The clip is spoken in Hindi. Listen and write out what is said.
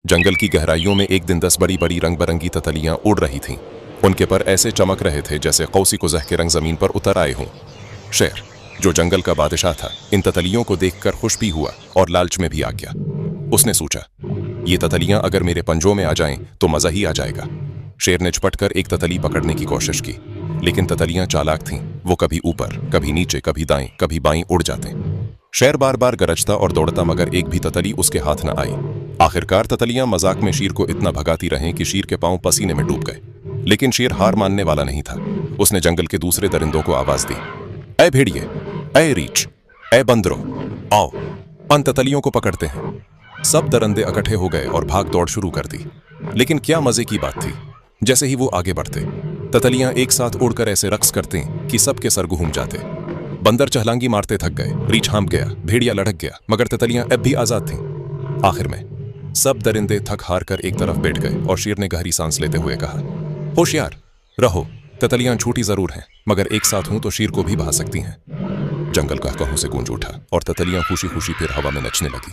जंगल की गहराइयों में एक दिन 10 बड़ी बड़ी रंग बिरंगी तितलियां उड़ रही थीं। उनके पर ऐसे चमक रहे थे जैसे कौसी कुज़ह के रंग जमीन पर उतर आए हों। शेर, जो जंगल का बादशाह था, इन तितलियों को देखकर खुश भी हुआ और लालच में भी आ गया। उसने सोचा, ये तितलियां अगर मेरे पंजों में आ जाएं तो मजा ही आ जाएगा। शेर ने झपटकर एक तितली पकड़ने की कोशिश की, लेकिन तितलियां चालाक थीं। वो कभी ऊपर, कभी नीचे, कभी दाएं, कभी बाएं उड़ जाते। शेर बार बार गरजता और दौड़ता, मगर एक भी तितली उसके हाथ न आई। आखिरकार तितलियां मजाक में शेर को इतना भगाती रहें कि शेर के पांव पसीने में डूब गए। लेकिन शेर हार मानने वाला नहीं था। उसने जंगल के दूसरे दरिंदों को आवाज दी, ऐ भेड़िए, ऐ रीछ, ऐ बंदरों, आओ अन तितलियों को पकड़ते हैं। सब दरिंदे इकट्ठे हो गए और भाग दौड़ शुरू कर दी। लेकिन क्या मजे की बात थी, जैसे ही वो आगे बढ़ते, तितलियां एक साथ उड़कर ऐसे रक्स करते कि सबके सर घूम जाते। बंदर चहलांगी मारते थक गए, रीछ हाँप गया, भेड़िया लड़क गया, मगर तितलियां अब भी आजाद थीं। आखिर में सब दरिंदे थक हार कर एक तरफ बैठ गए और शेर ने गहरी सांस लेते हुए कहा, होशियार रहो, तितलियां छोटी जरूर हैं, मगर एक साथ हों तो शेर को भी भा सकती हैं। जंगल कहकहों से गूंज उठा और तितलियां खुशी खुशी फिर हवा में नचने लगी।